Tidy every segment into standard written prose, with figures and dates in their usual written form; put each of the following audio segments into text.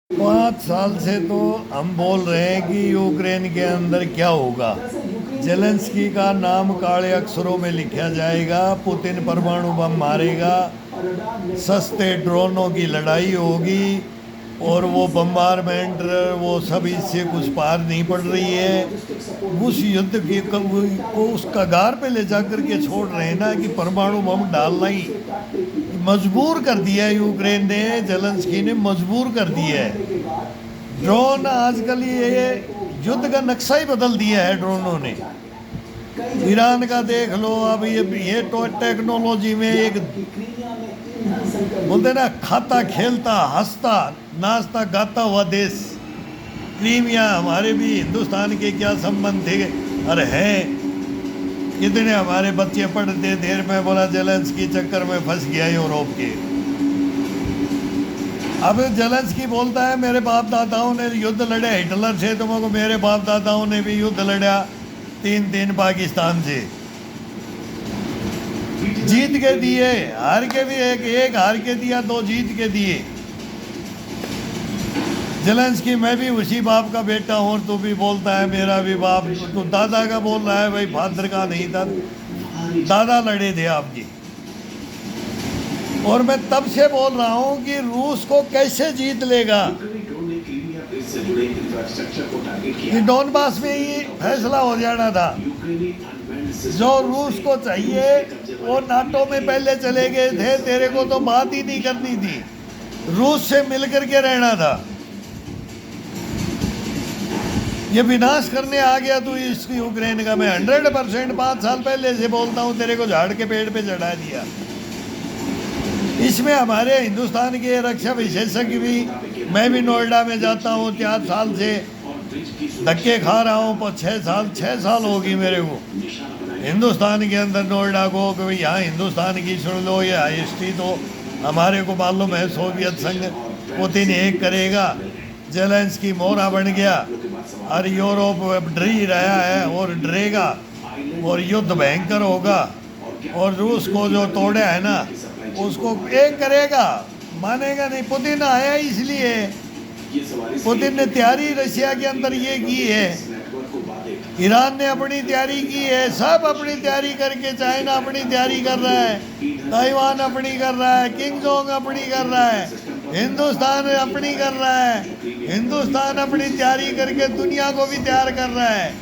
5 साल से तो हम बोल रहे हैं कि यूक्रेन के अंदर क्या होगा। जेलेंस्की का नाम काले अक्षरों में लिखा जाएगा, पुतिन परमाणु बम मारेगा, सस्ते ड्रोनों की लड़ाई होगी और वो बम्बारमेंट वो सब इससे कुछ पार नहीं पड़ रही है। उस युद्ध की को उस कगार पे ले जा कर के छोड़ रहे हैं ना कि परमाणु बम डालना ही मजबूर कर दिया है। यूक्रेन ने, जेलेंस्की ने मजबूर कर दिया है। ड्रोन आजकल ये युद्ध का नक्शा ही बदल दिया है ड्रोनों ने। ईरान का देख लो, अब ये तो टेक्नोलॉजी में एक बोलते ना, खाता खेलता हंसता नाचता गाता हुआ देश। क्रीमिया हमारे भी हिंदुस्तान के क्या संबंध थे, अरे हैं कितने हमारे बच्चे पढ़ते देर में। बोला जेलेंस्की चक्कर में फंस गया यूरोप के। अब जेलेंस्की बोलता है मेरे बाप दादाओं ने युद्ध लड़े हिटलर से, तुमको मेरे बाप दादाओं ने भी युद्ध लड़ा 3 पाकिस्तान से, जीत के दिए, हार के भी एक हार के दिया, 2 जीत के दिए। जेलेंस्की मैं भी उसी बाप का बेटा हूँ, और तू भी बोलता है मेरा भी बाप, तो दादा का बोल रहा है। भाई फादर का नहीं था, दादा लड़े थे आपकी। और मैं तब से बोल रहा हूँ कि रूस को कैसे जीत लेगा। कि डोनबास में ही फैसला हो जाना था। जो रूस को चाहिए वो नाटो में पहले चले गए थे, तेरे को तो बात ही नहीं करनी थी, रूस से मिलकर के रहना था। ये विनाश करने आ गया तू इस यूक्रेन का। मैं 100% 5 साल पहले से बोलता हूँ, तेरे को झाड़ के पेड़ पे चढ़ा दिया। इसमें हमारे हिंदुस्तान के रक्षा विशेषज्ञ भी, मैं भी नोएडा में जाता हूँ 4 साल से, धक्के खा रहा हूँ। पर 6 साल होगी मेरे को हिंदुस्तान के अंदर नोएडा को, कि यहाँ हिंदुस्तान की सुन लो। ये हिस्ट्री तो हमारे को मालूम है, सोवियत संघ पुतिन एक करेगा, जेलेंस्की मोहरा बन गया, और यूरोप डर ही रहा है और डरेगा, और युद्ध भयंकर होगा। और रूस को जो तोड़ा है ना, उसको एक करेगा, मानेगा नहीं। पुतिन आया इसलिए, पुतिन ने तैयारी रशिया के अंदर ये की है, ईरान ने अपनी तैयारी की है, सब अपनी तैयारी करके, चाइना अपनी तैयारी कर रहा है, ताइवान अपनी कर रहा है, किंग जोंग अपनी कर रहा है, हिंदुस्तान अपनी कर रहा है। हिंदुस्तान अपनी तैयारी करके दुनिया को भी तैयार कर रहा है।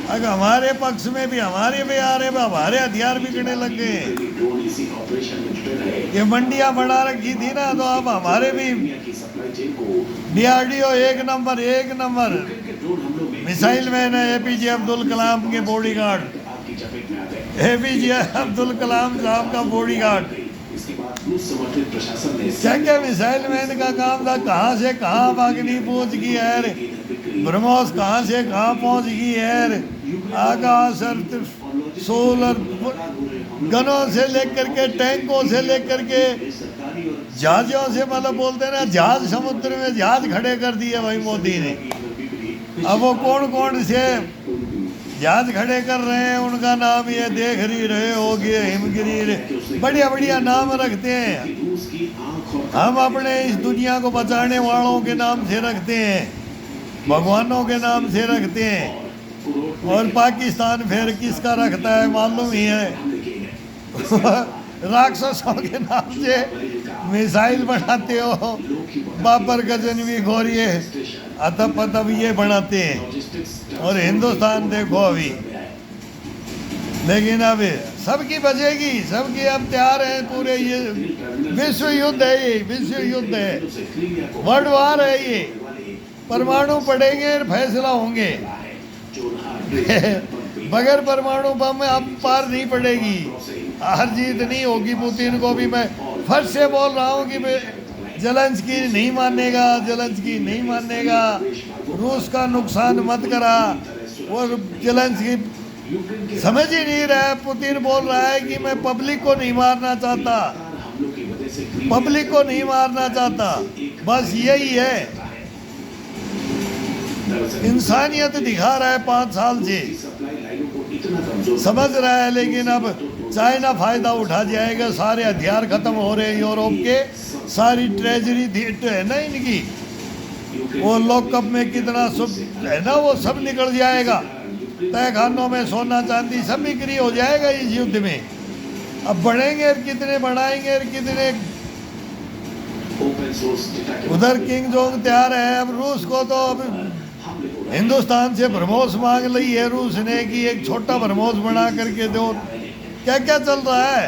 अगर हमारे पक्ष में भी हमारे भी आ रहे, हमारे हथियार बिकने लग गए। ये मंडियां बढ़ा रखी थी ना, तो अब हमारे भी DRDO एक नंबर मिसाइल मैन है। APJ अब्दुल कलाम के बॉडीगार्ड, APJ अब्दुल कलाम साहब का बॉडीगार्ड। क्या मिसाइल मैन का काम था, कहाँ से कहाँ अग्नि पहुँच गई है, ब्रह्मोस कहाँ से कहाँ पहुँच गई है, आकाश सोलर गनों से लेकर के, टैंकों से लेकर के, जहाजों से, मतलब बोलते हैं ना, जहाज समुद्र में जहाज खड़े कर दिए भाई मोदी ने। अब वो कौन से जहाज खड़े कर रहे हैं, उनका नाम ये देख ही रहे होगे, हिमगिरी, बढ़िया नाम रखते हैं। हम अपने इस दुनिया को बचाने वालों के नाम से रखते हैं, भगवानों के नाम से रखते हैं। और पाकिस्तान फिर किसका रखता है मालूम ही है, राक्षसों के नाम से मिसाइल बनाते हो, बाबर गजनवी घोरिए अतब पतब ये बनाते हैं। और हिंदुस्तान देखो अभी, लेकिन अब सबकी बचेगी, सबकी अब तैयार है पूरे। ये विश्व युद्ध है, ये विश्व युद्ध है, वर्ल्ड वार है ये। परमाणु पड़ेंगे, फैसला होंगे। बगैर परमाणु बम में अब पार नहीं पड़ेगी, हार जीत नहीं होगी। पुतिन को भी मैं फर्स्ट से बोल रहा हूँ कि जेलेंस्की नहीं मानेगा, रूस का नुकसान मत करा। और जेलेंस्की समझ ही नहीं रहा है। पुतिन बोल रहा है कि मैं पब्लिक को नहीं मारना चाहता, बस यही है। इंसानियत दिखा रहा है 5 साल से, समझ रहा है। लेकिन अब चाइना फायदा उठा जाएगा, सारे हथियार खत्म हो रहे हैं यूरोप के, सारी ट्रेजरी है ना इनकी, वो लॉकअप में कितना सब है ना, वो सब निकल जाएगा। तय खानों में सोना चांदी सब बिक्री हो जाएगा इस युद्ध में। अब बढ़ेंगे और कितने बढ़ाएंगे और कितने। उधर किंग जोंग तैयार है। अब रूस को तो अब हिंदुस्तान से ब्रह्मोस मांग ली है रूस ने कि एक छोटा ब्रह्मोस बना करके दो। क्या क्या चल रहा है,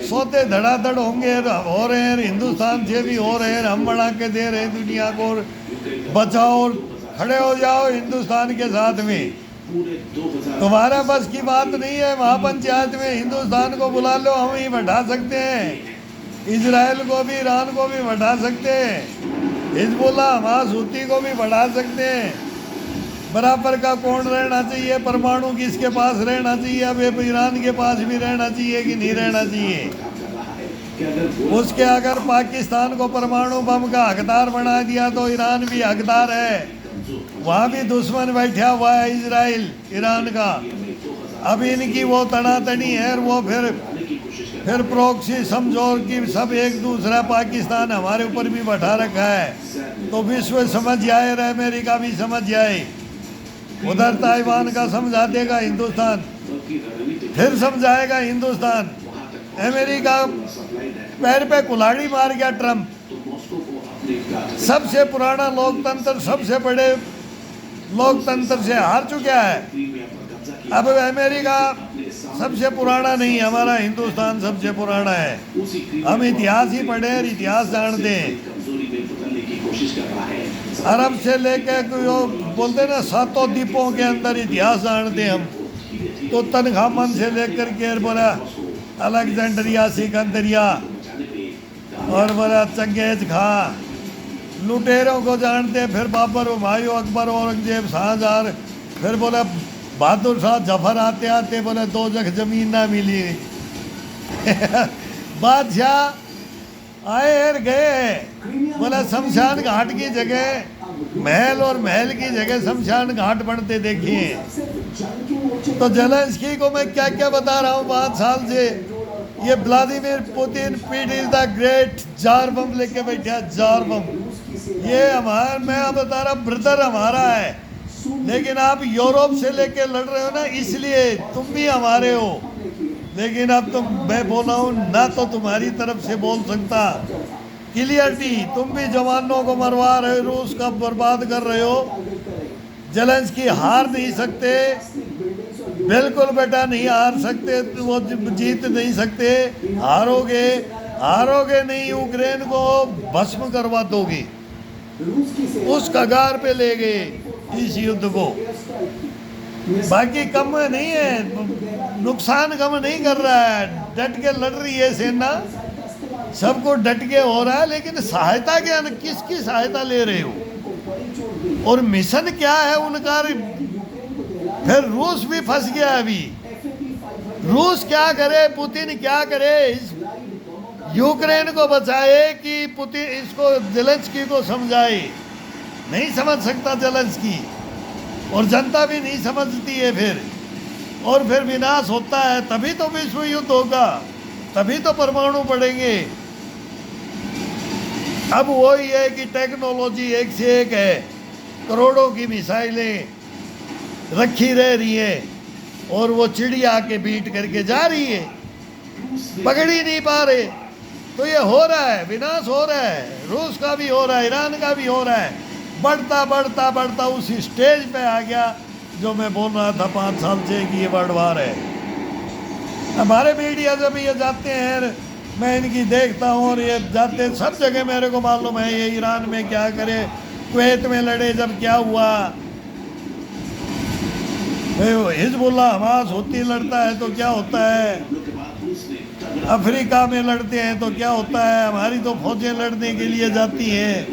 सौदे धड़ाधड़ होंगे, हो रहे हैं, हिंदुस्तान से भी हो रहे हैं, हम बना के दे रहे हैं दुनिया को। बचाओ और खड़े हो जाओ हिंदुस्तान के साथ में। तुम्हारा बस की बात नहीं है, महापंचायत में हिंदुस्तान को बुला लो, हम ही बैठा सकते हैं। इजराइल को भी, ईरान को भी बढ़ा सकते हैं, हिजबुल्लाह हमास हूती को भी बढ़ा सकते हैं। बराबर का कौन रहना चाहिए, परमाणु किसके पास रहना चाहिए, अब ईरान के पास भी रहना चाहिए कि नहीं रहना चाहिए। उसके अगर पाकिस्तान को परमाणु बम का हकदार बना दिया तो ईरान भी हकदार है। वहाँ भी दुश्मन बैठा हुआ है इजराइल ईरान का। अब इनकी वो तनातनी है और वो फिर प्रॉक्सी समझो कि सब एक दूसरा पाकिस्तान हमारे ऊपर भी बैठा रखा है। तो विश्व समझ जाए और अमेरिका भी समझ जाए। उधर ताइवान का समझा देगा हिंदुस्तान, फिर समझाएगा हिंदुस्तान। अमेरिका पैर पे कुल्हाड़ी मार गया ट्रम्प। सबसे पुराना लोकतंत्र, सबसे बड़े लोकतंत्र से हार चुका है। अब अमेरिका सबसे पुराना नहीं, हमारा हिंदुस्तान सबसे पुराना है। हम इतिहास ही पढ़े और इतिहास जानते हैं। अरब से लेकर बोलते ना सातों द्वीपों के अंदर इतिहास जानते हम। तो तनखामन से लेकर के बोला अलेक्जेंड्रिया, सिकंदरिया और बोला चंगेज खां, लुटेरों को जानते। फिर बाबर, हुमायूं, अकबर, औरंगजेब, शाहजहां। फिर बोला बहादुर शाह जफर आते आते बोले 2 जगह जमीन ना मिली। बादशाह आए और गए, बोला शमशान घाट की जगह महल और महल की जगह शमशान घाट बनते देखिए। तो जेलेंस्की को मैं क्या क्या बता रहा हूँ 5 साल से। ये व्लादिमीर पुतिन पीट इज द ग्रेट जार बम लेके बैठा, जार बम। ये हमारा, मैं बता रहा ब्रदर हमारा है, लेकिन आप यूरोप से लेके लड़ रहे हो ना, इसलिए तुम भी हमारे हो। लेकिन अब तुम, मैं बोला हूँ ना तो तुम्हारी तरफ से बोल सकता। क्लियरिटी, तुम भी जवानों को मरवा रहे हो, रूस का बर्बाद कर रहे हो। जेलेंस्की हार नहीं सकते, बिल्कुल बेटा नहीं हार सकते, वो जीत नहीं सकते। हारोगे नहीं, यूक्रेन को भस्म करवा दोगे, उस कगार पे ले गए इस युद्ध को। बाकी कम नहीं है, नुकसान कम नहीं कर रहा है, डट के लड़ रही है सेना, सबको डट के हो रहा है। लेकिन सहायता क्या, किसकी सहायता ले रहे हो और मिशन क्या है उनका। फिर रूस भी फंस गया। अभी रूस क्या करे, पुतिन क्या करे, यूक्रेन को बचाए कि पुतिन इसको जेलेंस्की को समझाए। नहीं समझ सकता जेलेंस्की, और जनता भी नहीं समझती है फिर, और फिर विनाश होता है। तभी तो विश्व युद्ध होगा, तभी तो परमाणु बढ़ेंगे। अब वही है कि टेक्नोलॉजी एक से एक है, करोड़ों की मिसाइलें रखी रह रही है और वो चिड़िया के बीट करके जा रही है, पकड़ ही नहीं पा रहे। तो ये हो रहा है, विनाश हो रहा है, रूस का भी हो रहा है, ईरान का भी हो रहा है। बढ़ता बढ़ता बढ़ता उस स्टेज पे आ गया जो मैं बोल रहा था 5 साल से कि ये वर्ल्ड वार है। हमारे मीडिया जब ये जाते हैं, मैं इनकी देखता हूँ और ये जाते सब जगह मेरे को मालूम है ये ईरान में क्या करे, कुवैत में लड़े जब क्या हुआ, हिजबुल्लाह हमास हूती लड़ता है तो क्या होता है, अफ्रीका में लड़ते हैं तो क्या होता है। हमारी तो फौजें लड़ने के लिए जाती हैं,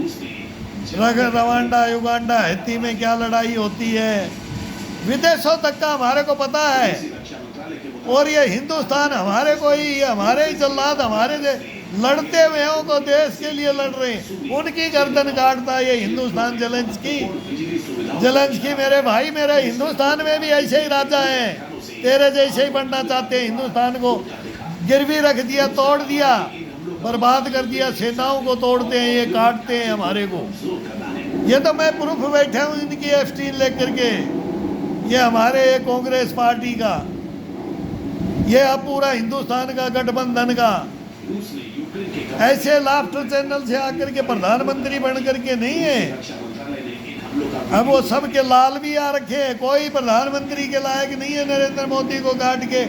रवांडा, युगांडा, हैती में क्या लड़ाई होती है, विदेशों तक का हमारे को पता है। और ये हिंदुस्तान हमारे को ही, हमारे ही जल्लाद, हमारे लड़ते हुए हो को देश के लिए लड़ रहे हैं, उनकी गर्दन काटता है ये हिंदुस्तान। जेलेंस्की मेरे भाई, मेरे हिंदुस्तान में भी ऐसे ही राजा हैं, तेरे जैसे ही बनना चाहते हैं। हिंदुस्तान को गिरवी रख दिया, तोड़ दिया, बर्बाद कर दिया, सेनाओं को तोड़ते हैं, ये काटते हैं हमारे को। ये तो मैं प्रूफ बैठा हूँ इनकी F-16 लेकर के, ये हमारे कांग्रेस पार्टी का, ये अब पूरा हिंदुस्तान का गठबंधन का। ऐसे लाफ्टर चैनल से आकर के प्रधानमंत्री बन करके नहीं है। अब वो सबके लाल भी आ रखे हैं, कोई प्रधानमंत्री के लायक नहीं है। नरेंद्र मोदी को काट के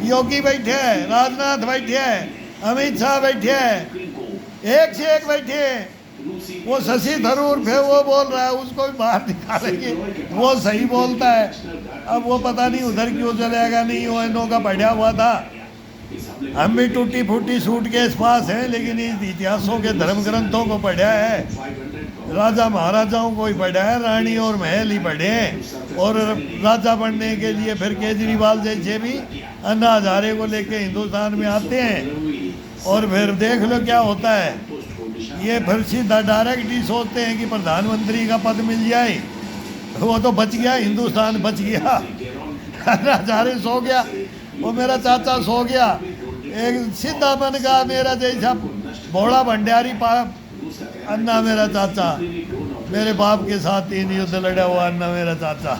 योगी बैठे हैं, राजनाथ बैठे हैं, अमित शाह बैठे हैं, एक से एक बैठे हैं। वो शशि थरूर फिर वो बोल रहा है, उसको भी बाहर निकालेंगे, वो सही बोलता है। अब वो पता नहीं उधर क्यों चलेगा, नहीं वो इनों का बढ़िया हुआ था। हम भी टूटी फूटी सूट के पास हैं, लेकिन इस इतिहासों के धर्म ग्रंथों को पढ़ा है, राजा महाराजाओं को ही पढ़ा है, रानी और महल ही पढ़े हैं। और राजा बनने के लिए फिर केजरीवाल जैसे भी अन्ना हजारे को लेके हिंदुस्तान में आते हैं, और फिर देख लो क्या होता है। ये फिर सीधा डायरेक्ट ही सोचते हैं कि प्रधानमंत्री का पद मिल जाए, वो तो बच गया, हिंदुस्तान बच गया। अन्ना हजारे सो गया, वो मेरा चाचा सो गया। एक सीधा मन का मेरा जैसा भोला भंडारी अन्ना मेरा चाचा, मेरे बाप के साथ 3 युद्ध लड़ा हुआ अन्ना मेरा चाचा।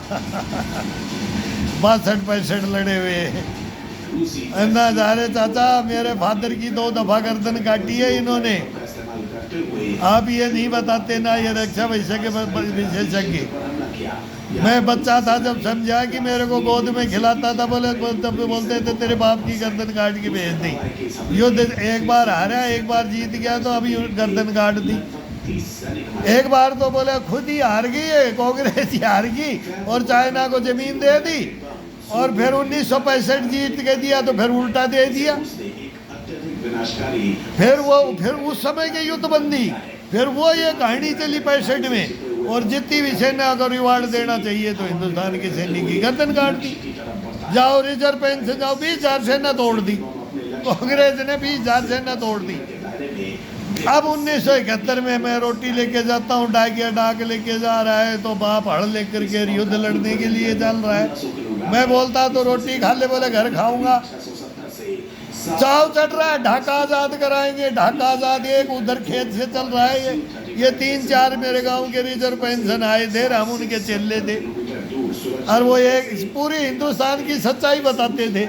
62-65 लड़े हुए अन्ना हजारे चाचा। मेरे फादर की 2 दफा गर्दन काटी है इन्होंने। आप ये नहीं बताते ना, ये रक्षा विशेषज्ञ। मैं बच्चा था जब समझा कि मेरे को गोद में खिलाता था, बोलते थे तेरे बाप की गर्दन काट के भेज दी। युद्ध एक बार हारा, एक बार जीत गया, तो अभी गर्दन काट दी। एक बार तो बोले खुद ही हार गई है, कांग्रेस ही हार गई और चाइना को जमीन दे दी, और फिर 1965 जीत के दिया तो फिर उल्टा दे दिया। फिर उस समय के युद्धबंदी, फिर वो ये कहानी चली 65 में। और जितनी भी सेना को रिवार्ड देना चाहिए तो हिंदुस्तान की सैनिक की गर्दन काट दी। जाओ रिजर्व पेंशन जाओ, 20,000 सेना तोड़ दी कांग्रेस ने, 20,000 सेना तोड़ दी। अब 1971 में मैं रोटी लेके जाता हूँ, डाकिया डाक लेके जा रहा है, तो बाप हड़ लेकर के युद्ध लड़ने के लिए चल रहा है। मैं बोलता तो रोटी खा ले, बोले घर खाऊंगा। चाव चढ़ रहा है, ढाका आजाद कराएंगे, ढाका आजाद। एक उधर खेत से चल रहा है, ये 3-4 मेरे गांव के रिजर्व पेंशन आए थे, हम उनके चेले थे, और वो एक पूरी हिंदुस्तान की सच्चाई बताते थे।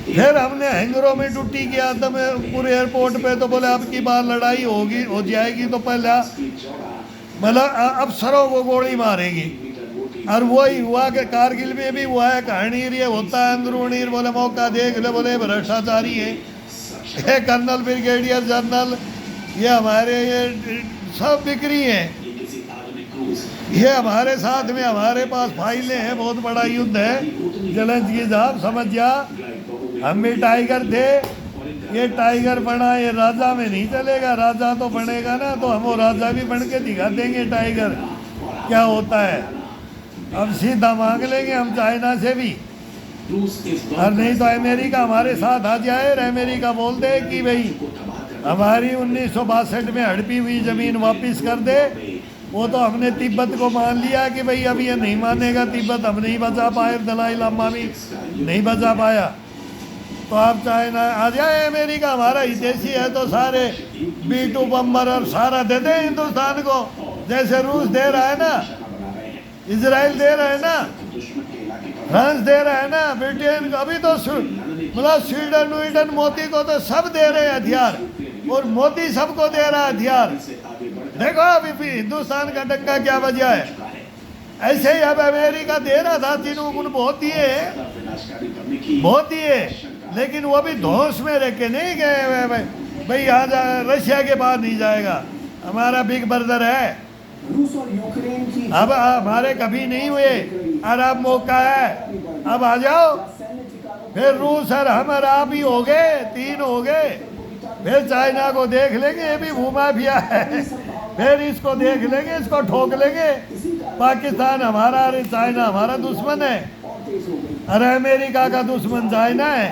फिर हमने हैंगरों में ड्यूटी किया था, मैं पूरे एयरपोर्ट पे, तो बोले अब की बार लड़ाई होगी, हो जाएगी तो पहला मतलब अफसरों को गोली मारेंगी। और वही हुआ कि कारगिल में भी हुआ है, कहानी ये होता है अंदरूनी। बोले मौका देख ले, बोले भ्रष्टाचारी है, ये कर्नल ब्रिगेडियर जनरल, ये हमारे ये सब बिक्री हैं। ये हमारे साथ में, हमारे पास फाइलें हैं, बहुत बड़ा युद्ध है। जेलेंस्की साहब समझ जा, हम भी टाइगर थे, ये टाइगर बना, ये राजा में नहीं चलेगा। राजा तो बनेगा ना, तो हम वो राजा भी बन के दिखा देंगे टाइगर क्या होता है। अब सीधा मांग लेंगे हम चाइना से भी, और नहीं तो अमेरिका हमारे साथ आ जाए। और अमेरिका बोल दे कि भाई हमारी 1962 में हड़पी हुई ज़मीन वापस कर दे। वो तो हमने तिब्बत को मान लिया कि भाई अब ये नहीं मानेगा, तिब्बत हम नहीं बचा पाए, दलाई लामा भी नहीं बचा पाया, तो आप चाइना आ जाए। अमेरिका हमारा हितैषी है, तो सारे B-2 बम्बर और सारा दे दे हिंदुस्तान को, जैसे रूस दे रहा है ना, इजराइल दे रहा है ना, फ्रांस दे रहा है ना, ब्रिटेन, अभी तो मतलब स्वीडन मोदी को तो सब दे रहे हैं हथियार, और मोदी सबको दे रहा है हथियार। देखो अभी हिंदुस्तान का डंका क्या बजा है। ऐसे ही अब अमेरिका दे रहा था, तीनों बहुत दिए, बहुत दिए, लेकिन वो भी धौंस में रह के नहीं गए भाई यहाँ रशिया के पास नहीं जाएगा, हमारा बिग ब्रदर है। रूस और यूक्रेन की अब हमारे कभी नहीं हुए, और अब मौका है, अब आ जाओ। फिर रूस और हम और आप ही हो गए, 3 हो गए। फिर चाइना को देख लेंगे, ये भी भूमाफिया है, फिर इसको देख लेंगे, इसको ठोक लेंगे। पाकिस्तान हमारा और चाइना हमारा दुश्मन है, और अमेरिका का दुश्मन चाइना है,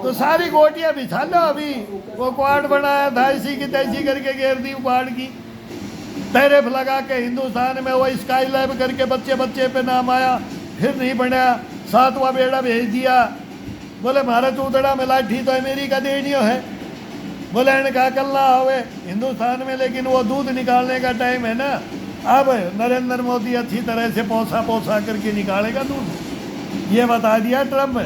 तो सारी गोटियां बिछा लो। अभी वो क्वाड बनाया था, इसी की तैसी करके घेर दी क्वाड की, टैरिफ लगा के हिंदुस्तान में वो स्काई लैब करके बच्चे बच्चे पे नाम आया, फिर नहीं बना, 7वां बेड़ा भेज दिया। बोले भारत उतड़ा में लाठी तो अमेरिका देनी है, बोले इनका कल्ला होवे हिंदुस्तान में, लेकिन वो दूध निकालने का टाइम है ना, अब नरेंद्र मोदी अच्छी तरह से पोसा करके निकालेगा दूध, ये बता दिया ट्रम्प।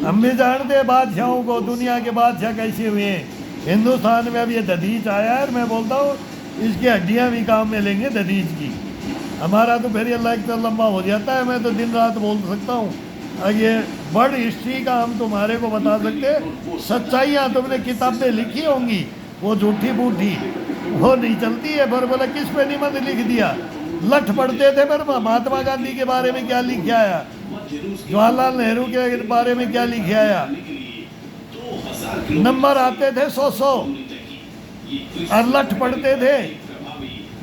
हम भी जानते हैं बादशाहों को, दुनिया के बादशाह कैसे हुए हैं। हिंदुस्तान में अब ये दधीच आया है, मैं बोलता हूँ इसकी हड्डियाँ भी काम में लेंगे दधीच की। हमारा तो फिर ये लेक्चर लंबा हो जाता है, मैं तो दिन रात बोल सकता हूँ। ये वर्ल्ड हिस्ट्री का हम तुम्हारे को बता सकते, सच्चाइयाँ तुमने किताबें लिखी होंगी, वो झूठी बूठी वो नहीं चलती है। पर बोला किस पे निबंध लिख दिया, लठ पढ़ते थे पर महात्मा गांधी के बारे में क्या लिख आया, जवाहरलाल नेहरू के बारे में क्या लिख आया। नंबर आते थे 100 और लठ पढ़ते थे,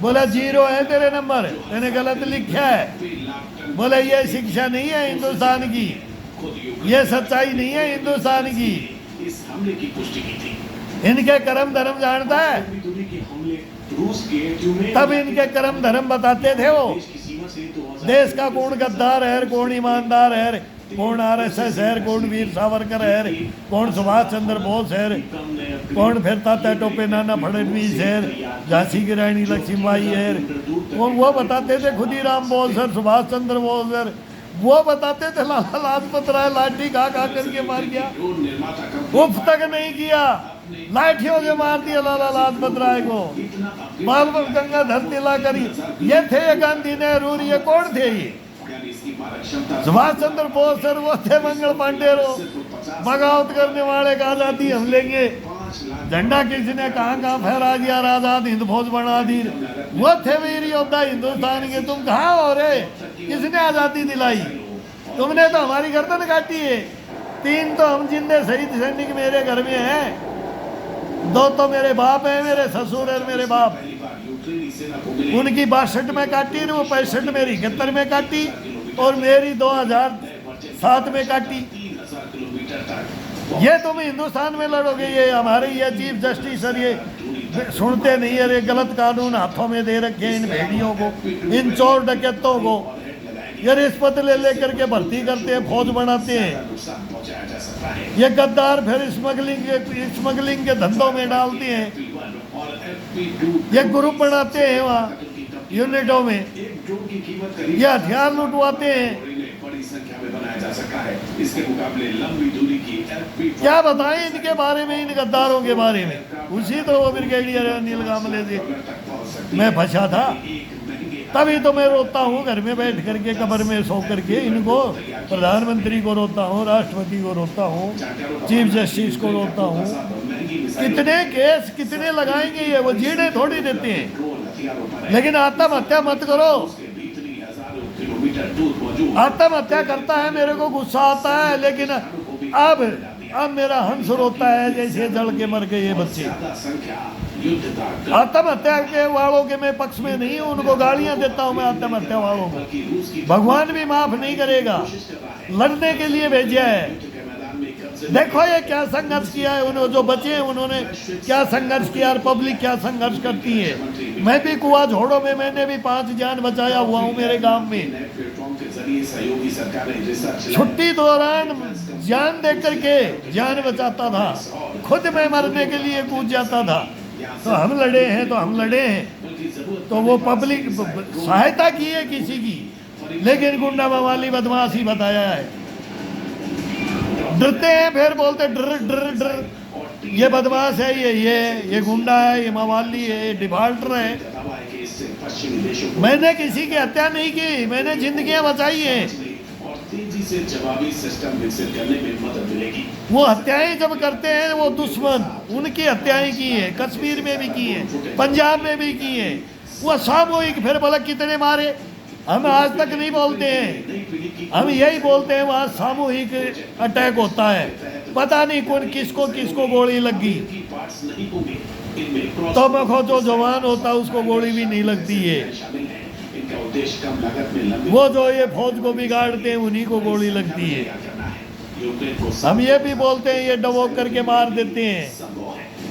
बोला 0 है तेरे नंबर, मैंने गलत लिखा है। बोले ये शिक्षा नहीं है हिंदुस्तान की, ये सच्चाई नहीं है हिंदुस्तान की। इनके कर्म धर्म जानता है, तब इनके कर्म धर्म बताते थे वो। देश का कौन गद्दार है, कौन ईमानदार है, कौन आरएसएस है, कौन वीर सावरकर है, कौन सुभाष चंद्र बोस है, कौन फिरता था टोपे नाना फडणवीस है, झांसी की रानी लक्ष्मीबाई है, वो बताते थे खुदीराम बोस सर, सुभाष चंद्र बोस सर, वो बताते थे लाला लाजपत राय लाठी खा करके मार गया, उफ तक नहीं किया, लाठियों से मार दिया लाला लाजपत राय को, बाल गंगा धरती ला करी। ये थे गांधी नेहरू, ये कौन थे ये? सुभाष चंद्र बोस सर वो थे मंगल पांडे रो, बगावत करने वाले का आजादी हम लेंगे, झंडा किसने कहाँ कहाँ फहरा दिया, आजाद हिंद फौज बना दी, वो थे वीर योद्धा हिंदुस्तान के। तुम कहाँ हो रे, किसने आजादी दिलाई? तुमने तो हमारी गर्दन काटी है। 3 तो हम जिंदे शहीद सैनिक मेरे घर में हैं, 2 तो मेरे बाप है, मेरे ससुर है, मेरे बाप। उनकी 62 में काटी, वो 65 में 71 में काटी, और मेरी 2007 में काटी। ये तुम हिंदुस्तान में लड़ोगे, ये हमारे ये चीफ जस्टिस सर ये सुनते नहीं है। ये गलत कानून हाथों में दे रखे इन भेड़ियों को, इन चोर डकैतों को। ये रिश्वत ले करके भर्ती करते हैं, फौज बनाते हैं। ये गद्दार फिर स्मगलिंग के धंधों में डालते हैं। ये ग्रुप बनाते हैं वहाँ यूनिटों में, ये हथियार लुटवाते हैं। क्या बताएं इनके बारे में, इन गद्दारों के बारे में। उसी तो वो ब्रिगेडियर अनिल कामले से मैं फंसा था, तभी तो मैं रोता हूँ घर में बैठ करके, कब्र में सो करके। इनको प्रधानमंत्री को रोता हूँ, राष्ट्रपति को रोता हूँ, चीफ जस्टिस को रोता हूँ। कितने केस कितने लगाएंगे ये, वो जीने थोड़ी देते हैं। लेकिन आत्महत्या मत करो। आत्महत्या करता है मेरे को गुस्सा आता है, लेकिन अब मेरा हंस रोता है जैसे जल के मर गए ये बच्चे। आत्महत्या के वालों के मैं पक्ष में नहीं हूँ, उनको गालियां देता हूँ मैं आत्महत्या वालों को। भगवान भी माफ नहीं करेगा, लड़ने के लिए भेजा है। देखो ये क्या संघर्ष किया है, उन्होंने जो बचे हैं उन्होंने क्या संघर्ष किया, और पब्लिक क्या संघर्ष करती है। मैं भी कुआ झोड़ों में मैंने भी 5 जान बचाया हुआ हूँ मेरे गांव में। छुट्टी दौरान जान दे करके जान बचाता था, खुद मैं मरने के लिए कूद जाता था। तो हम लड़े हैं, तो हम लड़े हैं, तो वो पब्लिक सहायता की है किसी की, लेकिन गुंडा मवाली बदमाशी बताया है। डरते हैं, फिर बोलते डर डर डर, ये बदमाश है, ये गुंडा है, ये मवाली है, ये डिफाल्टर है। मैंने किसी की हत्या नहीं की, मैंने जिंदगियां बचाई हैं। तेजी से जवाबी सिस्टम विकसित करने में मदद मिलेगी। वो हत्याएं जब करते हैं वो दुश्मन, उनकी हत्याएं की है, कश्मीर में भी की है, पंजाब में भी की है। वो सामूहिक, फिर बोला कितने मारे, हम आज तक नहीं बोलते हैं, हम यही बोलते हैं वहाँ सामूहिक अटैक होता है, पता नहीं कौन किसको गोली लगी। तो मखो जो जवान होता है उसको गोली भी नहीं लगती है, वो जो ये फौज को बिगाड़ते हैं उन्हीं को गोली लगती है। हम ये भी बोलते हैं ये डबोक करके मार देते हैं,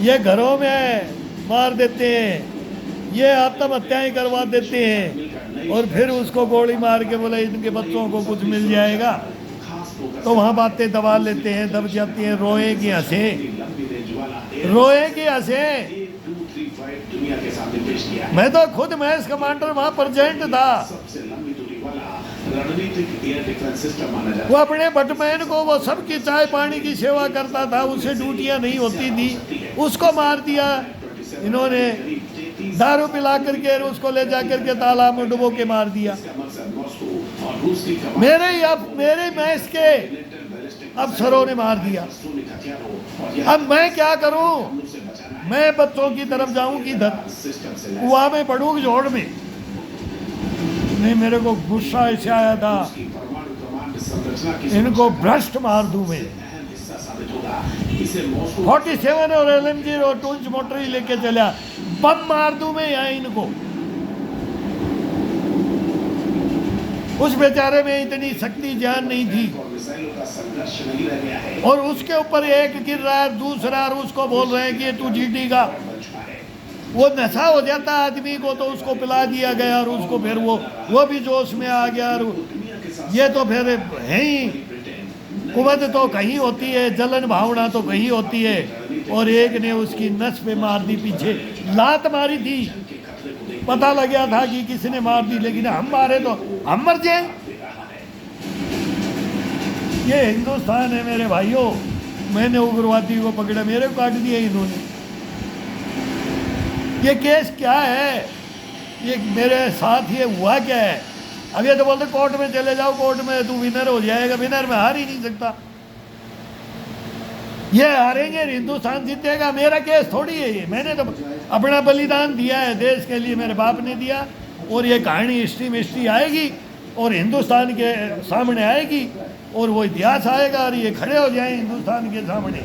ये घरों में मार देते हैं, ये आत्महत्याएं करवा देते हैं, और फिर उसको गोली मार के बोले इनके बच्चों को कुछ मिल जाएगा। तो वहाँ बातें दबा लेते हैं, दब जाती हैं, रोएगी हंसे। दुनिया के सामने पेश किया है। मैं तो खुद मैस कमांडर वहां प्रेजेंट था। सबसे लंबी दूरी वाला रणनीतिक एयर डिफेंस सिस्टम माना जाता वो अपने बटमैन को, वो सबकी चाय पानी की सेवा करता था, उससे ड्यूटियां नहीं होती थी, उसको मार दिया इन्होंने, दारू पिला करके और उसको ले जा करके तालाब में डुबो के मार दिया। है। मकसद मॉस्को और रूस की कमान मेरे मैस के अफसरों ने मार दिया। आधुनिक हथियारों और अब मैं क्या करूं? हमलों से बचाना है। मैं बच्चों की तरफ जाऊं किधर? सिस्टम से कुआं में पड़ूं कि जोड़ में? नहीं, मेरे को गुस्सा ऐसे आया था, की परमाणु कमांड संरचना की इनको भ्रष्ट मार दूं मैं। अहम हिस्सा साबित होगा। इसे मॉस्को 47 और LMG और टूंच मोटर ही लेके चला, बम मार दूं मैं यहाँ इनको। उस बेचारे में इतनी शक्ति जान नहीं थी, और मिसाइलों का संघर्ष नहीं रह गया है। और उसके ऊपर एक गिर रहा है, दूसरा और उसको बोल रहे हैं कि तू जीटी का। बन चुका है। वो नशा हो जाता आदमी को, तो उसको पिला दिया गया और उसको फिर वो भी जोश में आ गया। और दुनिया के साथ ये तो फिर है ही, ब्रिटेन कुवत तो कहीं होती है, जलन भावना तो कहीं होती है। और एक ने उसकी नस पे मार दी, पीछे लात मारी थी, के खतरे को देख पता लग गया था कि किसने मार दी, लेकिन हम मारे तो हम मर जाए। रहा है। ये हिंदुस्तान है मेरे भाइयों। मैंने उग्रवादी को पकड़ा, मेरे को काट दिया इन्होंने। ये केस क्या है? ये मेरे साथ ये हुआ क्या है? अब ये तो बोलते कोर्ट में चले जाओ, कोर्ट में तू विनर हो जाएगा। विनर में हार ही नहीं सकता। ये हारेंगे, हिंदुस्तान जीतेगा। मेरा केस थोड़ी है ये, मैंने तो अपना बलिदान दिया है देश के लिए, मेरे बाप ने दिया। और ये कहानी हिस्ट्री आएगी और हिंदुस्तान के सामने आएगी, और वो इतिहास आएगा, और ये खड़े हो जाए हिंदुस्तान के सामने,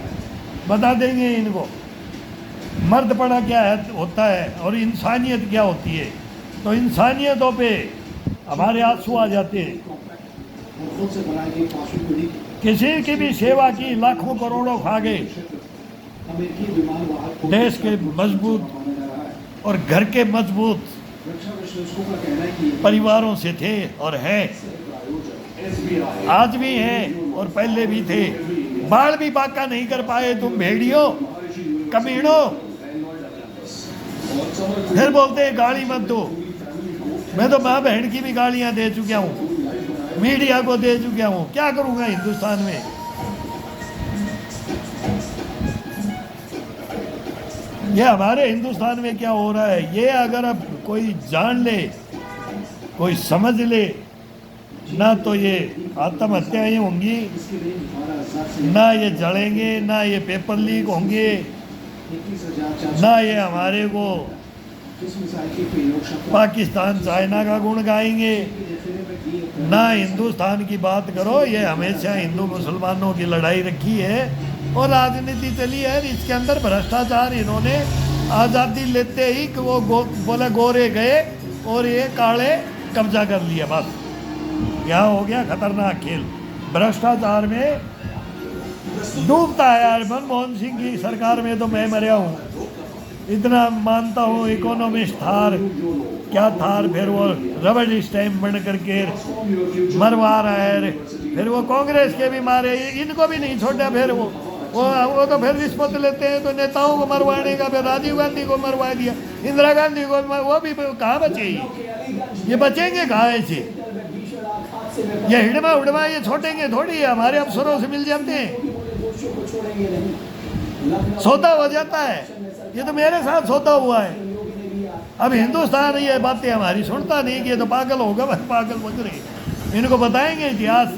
बता देंगे इनको मर्दपना क्या है, होता है, और इंसानियत क्या होती है। तो इंसानियतों पे हमारे आंसू आ जाते हैं। और खुद से बनाई गई पांचवी पीढ़ी किसी की भी सेवा की, लाखों करोड़ों खा गए, अमेरिकी विमान वाहक देश के मजबूत माना जा रहा है। और घर के मजबूत रक्षा विश्लेषकों का कहना है कि परिवारों से थे और हैं, SBI आज भी हैं और पहले भी थे। बाढ़ भी बाका नहीं कर पाए तुम भेड़ियों, कमीनों। फिर बोलते हैं गाली मत दो। मैं तो माँ बहन की भी गालियां दे चुका हूँ, मीडिया को दे चुका हूँ। क्या करूँगा हिंदुस्तान में? ये हमारे हिंदुस्तान में क्या हो रहा है, ये अगर अब कोई जान ले, कोई समझ ले ना, तो ये आत्महत्याएं होंगी, इसके लिए 12,000 से ना ये जलेंगे, ना ये पेपर लीक होंगे, 21,400 ना ये हमारे को इस मिसाइल की प्रयोग क्षमता पाकिस्तान चाइना का गुण गाएंगे, के जखीरे में की ना हिंदुस्तान की बात करो। ये हमेशा हिंदू मुसलमानों की लड़ाई रखी है और राजनीति चली है। इसके अंदर भ्रष्टाचार, इन्होंने आज़ादी लेते ही कि वो बोले गोरे गए और ये काले कब्जा कर लिया, बस यहाँ हो गया खतरनाक खेल। भ्रष्टाचार में डूबता है यार। मनमोहन सिंह की सरकार में तो मैं मरा हूँ, इतना मानता हूँ। इकोनॉमिस्ट थार क्या थार, फिर वो रबड़ स्टैम्प बन करके मरवा रहा है। फिर वो कांग्रेस के भी मारे, इनको भी नहीं छोड़ा। फिर वो तो फिर रिश्वत लेते हैं, तो नेताओं को मरवाने का। फिर राजीव गांधी को मरवा दिया, इंदिरा गांधी को, वो भी कहाँ बचे? ये बचेंगे कहाँ ऐसे? ये हिड़मा उड़मा ये छोड़ेंगे थोड़ी है, हमारे अफसरों से मिल जाते हैं, सौदा हो जाता है। ये तो मेरे साथ सौदा हुआ है। अब हिंदुस्तान ये बातें हमारी सुनता नहीं कि ये तो पागल होगा, बस पागल बन रहे। इनको बताएंगे इतिहास,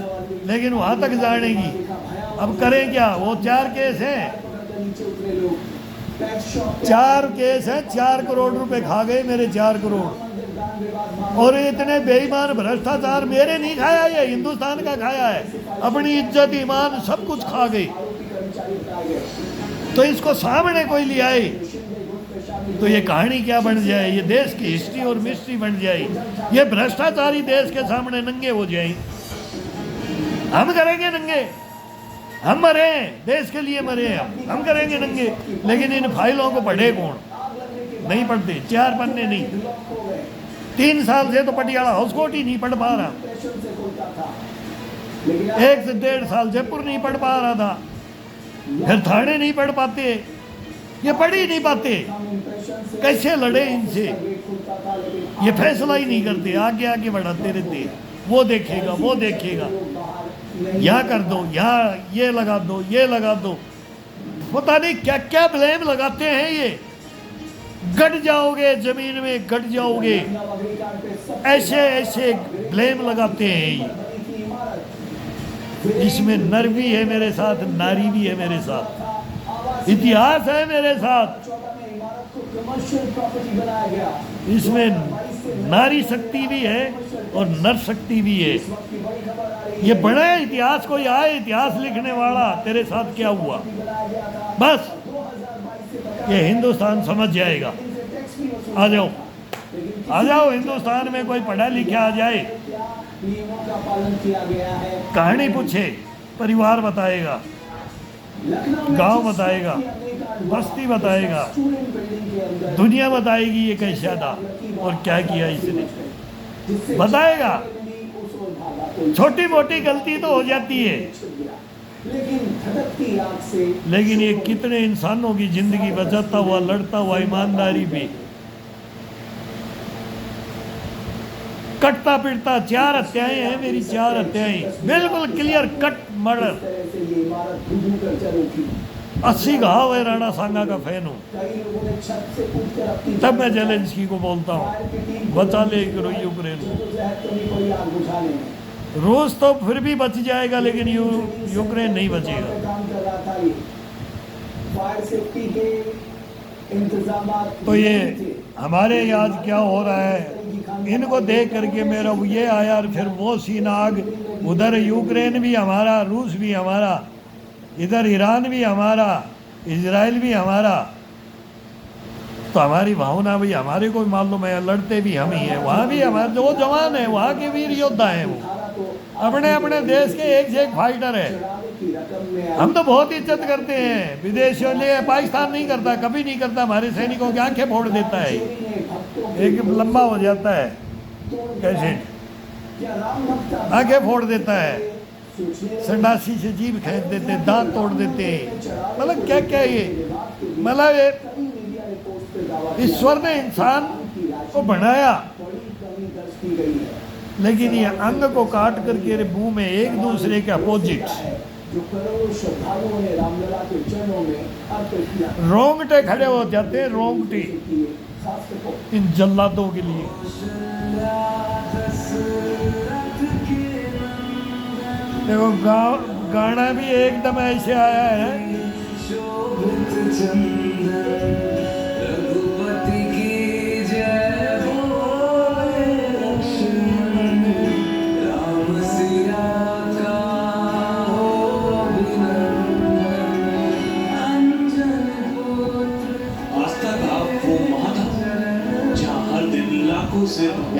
लेकिन वहाँ तक जानेगी। अब करें क्या? वो 4 केस हैं, 4 केस हैं, 4 करोड़ रुपए खा गए मेरे, 4 करोड़। और इतने बेईमान भ्रष्टाचार मेरे नहीं खाया, ये हिंदुस्तान का खाया है। अपनी इज्जत ईमान सब कुछ खा गई। तो इसको सामने कोई ले आए तो ये कहानी क्या बन जाए? ये देश की हिस्ट्री और मिस्ट्री बन जाए। ये भ्रष्टाचारी देश के सामने नंगे हो जाए। हम करेंगे नंगे, हम मरे, देश के लिए मरे, हम करेंगे नंगे। लेकिन इन फाइलों को पढ़े कौन? नहीं पढ़ते, 4 पन्ने नहीं। 3 साल से तो पटियाला हाउस कोर्ट ही नहीं पढ़ पा रहा, 1 से 1.5 साल जयपुर नहीं पढ़ पा रहा था, फिर थाने नहीं पढ़ पाते, ये पढ़ ही नहीं पाते। कैसे लड़े इनसे, ये फैसला ही नहीं करते, आगे आगे बढ़ाते रहते हैं। वो देखेगा, वो देखेगा, यहाँ कर दो, यहाँ ये लगा दो, ये लगा दो, पता नहीं क्या क्या ब्लेम लगाते हैं ये। गड़ जाओगे जमीन में, गड़ जाओगे, ऐसे ऐसे ब्लेम लगाते हैं ये। इसमें नर भी है मेरे साथ, नारी भी है मेरे साथ, इतिहास है मेरे साथ। इसमें नारी शक्ति भी है और नर शक्ति भी है। ये बड़ा इतिहास कोई आए इतिहास लिखने वाला, तेरे साथ क्या हुआ, बस ये हिंदुस्तान समझ जाएगा। आ जाओ, आ जाओ, हिंदुस्तान में कोई पढ़ा लिखा आ जाए, कहानी पूछे, परिवार बताएगा, गांव बताएगा, बस्ती बताएगा, दुनिया बताएगी ये कैसा था और क्या किया इसने, बताएगा। छोटी मोटी गलती तो हो जाती है, लेकिन ये कितने इंसानों की जिंदगी बचाता हुआ, लड़ता हुआ, ईमानदारी पे कटता पिटता। 4 हत्याएं हैं मेरी, 4 हत्याएं, बिल्कुल क्लियर कट मर्डर। 80 घाव है, राणा सांगा का फैन हूँ। तब मैं जेलेंस्की को बोलता हूँ बचा ले यूक्रेन को। रूस तो फिर भी बच जाएगा, लेकिन यूक्रेन नहीं बचेगा। तो ये हमारे आज क्या हो रहा है, इनको देख करके मेरा ये आया, और फिर वो सीन आग। उधर यूक्रेन भी हमारा, रूस भी हमारा, इधर ईरान भी हमारा, इजराइल भी हमारा। तो हमारी भावना भी हमारे को मालूम है, लड़ते भी हम ही हैं। वहाँ भी हमारे जो जवान है, वहाँ के वीर योद्धा हैं, वो अपने अपने देश के एक से एक फाइटर है। हम तो बहुत इज्जत करते हैं विदेशियों लिए, पाकिस्तान नहीं करता, कभी नहीं करता। हमारे सैनिकों की आंखें फोड़ देता है, एक लंबा हो जाता है कैसे, आंखें फोड़ देता है, संडासी से जीभ खींच देते, दांत तोड़ देते हैं। मतलब क्या क्या ये, मतलब ये ईश्वर ने इंसान को बनाया, लेकिन ये अंग को काट करके मुंह में एक दूसरे के अपोजिट। रोंगटे खड़े हो जाते हैं, रोंगटे इन जल्लादों के लिए। देखो गाना भी एकदम ऐसे आया है,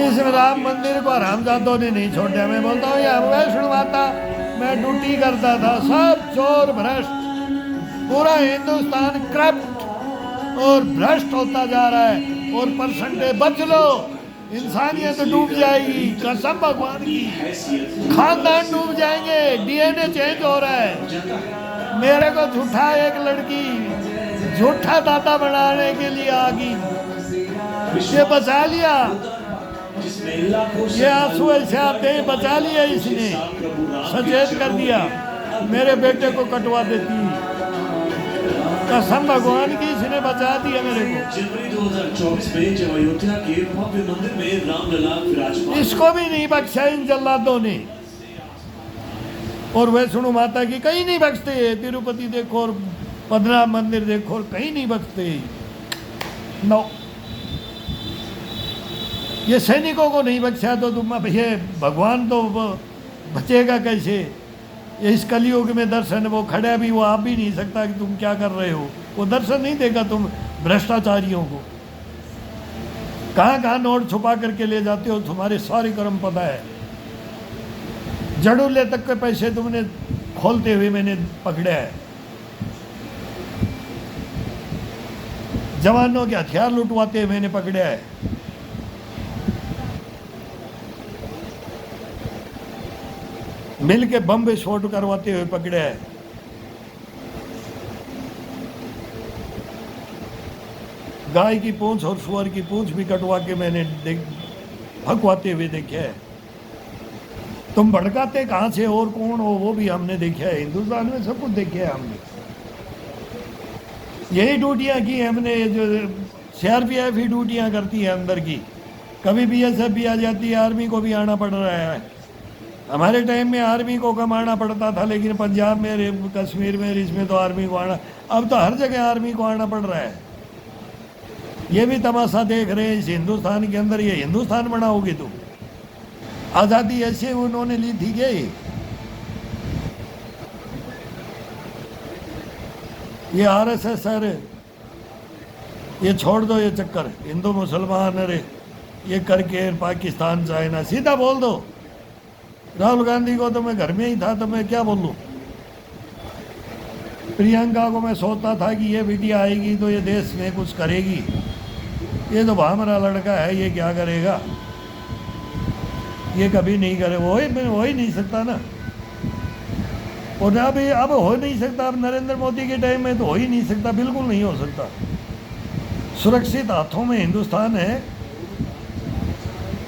इस राम मंदिर को हरामजादों ने नहीं छोड़ा। मैं बोलता हूँ यार, वैष्णो माता मैं ड्यूटी करता था, सब चोर भ्रष्ट, पूरा हिंदुस्तान करप्ट और भ्रष्ट होता जा रहा है। और परसेंटेज बच लो, इंसानियत डूब जाएगी, कसम भगवान की, खानदान डूब जाएंगे, डीएनए चेंज हो रहा है। मेरे को झूठा एक लड़की झूठा दादा बनाने के लिए आ गई, ये बचा लिया, ये आंसू ऐसे आते हैं, बचा लिया इसने, सचेत कर दिया, मेरे बेटे को कटवा देती, कसम भगवान की, इसने बचा दिया मेरे को। जनवरी 2024 में जब अयोध्या के भव्य मंदिर में रामलला विराजमान, इसको भी नहीं बख्शा इन जल्लादों ने। और वैष्णो माता की कहीं नहीं बख्शते, तिरुपति देखो और पद्मनाभ मंदिर देखो, और कहीं नहीं बख्शते। नो, ये सैनिकों को नहीं बख्शा तो तुम ये भगवान तो बचेगा कैसे। ये इस कलयुग में दर्शन, वो खड़ा भी, वो आप भी नहीं सकता कि तुम क्या कर रहे हो, वो दर्शन नहीं देगा तुम भ्रष्टाचारियों को। कहाँ कहाँ नोट छुपा करके ले जाते हो, तुम्हारे सारे कर्म पता है। जड़ूले तक के पैसे तुमने खोलते हुए मैंने पकड़े है, जवानों के हथियार लुटवाते हुए मैंने पकड़े है। मिल के बम विस्फोट करवाते हुए पकड़े है। गाय की पूंछ और सुअर की पूंछ भी कटवा के मैंने भगवाते हुए देखे है। तुम भड़काते कहाँ से और कौन हो वो भी हमने देखा है। हिंदुस्तान में सब कुछ देखे है हमने। यही ड्यूटियाँ की हमने, जो CRPF ही ड्यूटियाँ करती है अंदर की। कभी BSF भी आ जाती है, आर्मी को भी आना पड़ रहा है। हमारे टाइम में आर्मी को कम आना पड़ता था, लेकिन पंजाब में, कश्मीर में, इसमें तो आर्मी को आना, अब तो हर जगह आर्मी को आना पड़ रहा है। ये भी तमाशा देख रहे हैं इस हिंदुस्तान के अंदर। ये हिंदुस्तान बनाओगे तुम? आज़ादी ऐसे उन्होंने ली थी क्या? ये RSS सर, ये छोड़ दो ये चक्कर हिंदू मुसलमान, अरे ये करके पाकिस्तान चाइना, सीधा बोल दो। राहुल गांधी को तो मैं घर में ही था, तो मैं क्या बोलूं? प्रियंका को मैं सोचता था कि ये बिटिया आएगी तो ये देश में कुछ करेगी। ये तो भामरा लड़का है, ये क्या करेगा? ये कभी नहीं करे, हो ही नहीं सकता ना। और अब हो नहीं सकता। अब नरेंद्र मोदी के टाइम में तो हो ही नहीं सकता, बिल्कुल नहीं हो सकता। सुरक्षित हाथों में हिंदुस्तान है,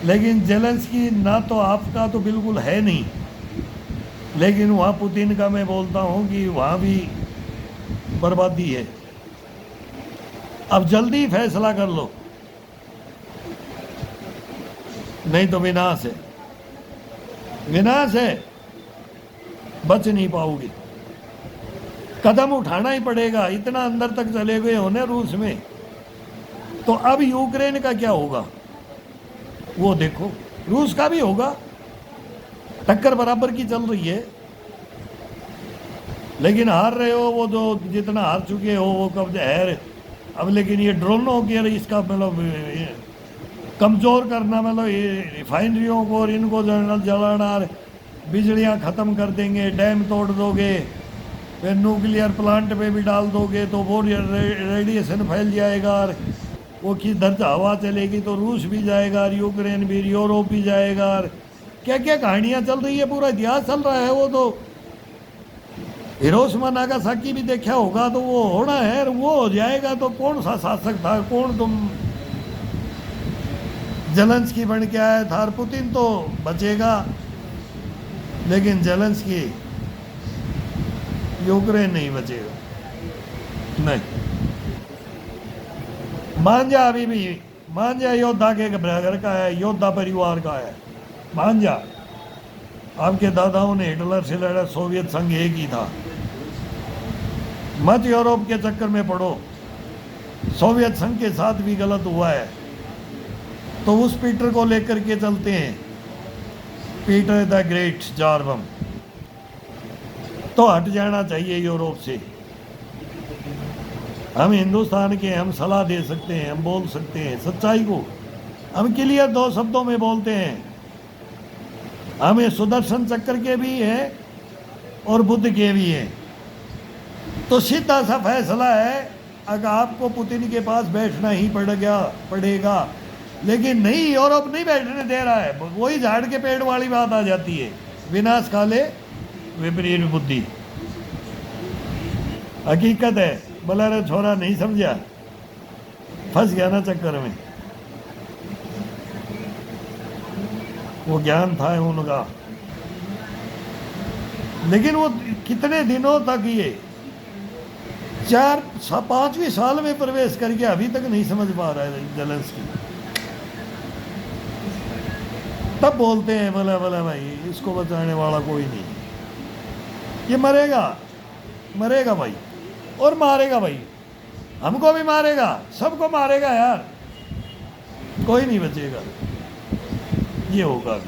लेकिन जेलेंस्की ना तो आपका तो बिल्कुल है नहीं, लेकिन वहाँ पुतिन का मैं बोलता हूँ कि वहाँ भी बर्बादी है। अब जल्दी फैसला कर लो, नहीं तो विनाश है, विनाश है, बच नहीं पाओगे। कदम उठाना ही पड़ेगा। इतना अंदर तक चले गए होने रूस में, तो अब यूक्रेन का क्या होगा वो देखो। रूस का भी होगा, टक्कर बराबर की चल रही है, लेकिन हार रहे हो वो जो जितना हार चुके हो वो कब है। अब लेकिन ये ड्रोनों के इसका मतलब कमज़ोर करना, मतलब ये रिफाइनरियों को और इनको जलाना, बिजलियाँ ख़त्म कर देंगे, डैम तोड़ दोगे, फिर न्यूक्लियर प्लांट पे भी डाल दोगे तो वो रेडिएशन फैल जाएगा, और वो किस दर से हवा चलेगी तो रूस भी जाएगा, और यूक्रेन भी, यूरोप भी जाएगा। और क्या क्या कहानियाँ चल रही है, पूरा इतिहास चल रहा है। वो तो हिरोशिमा नागासाकी भी देखा होगा, तो वो होना है, वो हो जाएगा। तो कौन सा शासक था, कौन तुम जेलेंस्की बन के आया था। और पुतिन तो बचेगा, लेकिन जेलेंस्की, यूक्रेन नहीं बचेगा। नहीं, मांझा अभी भी, मांझा योद्धा के घर का है, योद्धा परिवार का है मांझा। आपके दादाओं ने हिटलर से लड़ा, सोवियत संघ एक ही था। मत यूरोप के चक्कर में पड़ो, सोवियत संघ के साथ भी गलत हुआ है, तो उस पीटर को लेकर के चलते हैं, पीटर द ग्रेट जारबम। तो हट जाना चाहिए यूरोप से। हम हिंदुस्तान के, हम सलाह दे सकते हैं, हम बोल सकते हैं सच्चाई को, हम क्लियर 2 शब्दों में बोलते हैं। हमें सुदर्शन चक्र के भी हैं और बुद्ध के भी हैं। तो सीधा सा फैसला है, अगर आपको पुतिन के पास बैठना ही पड़ेगा, लेकिन नहीं, यूरोप नहीं बैठने दे रहा है। वही झाड़ के पेड़ वाली बात आ जाती है, विनाश काले विपरीत बुद्धि। हकीकत है, बोला रे छोरा नहीं समझा, फंस गया ना चक्कर में। वो ज्ञान था उनका, लेकिन वो कितने दिनों तक, ये 4-5वीं साल में प्रवेश करके अभी तक नहीं समझ पा रहा है जेलेंस्की। तब बोलते हैं बोला भाई इसको बचाने वाला कोई नहीं, ये मरेगा भाई, और मारेगा भाई, हमको भी मारेगा, सबको मारेगा यार, कोई नहीं बचेगा। ये होगा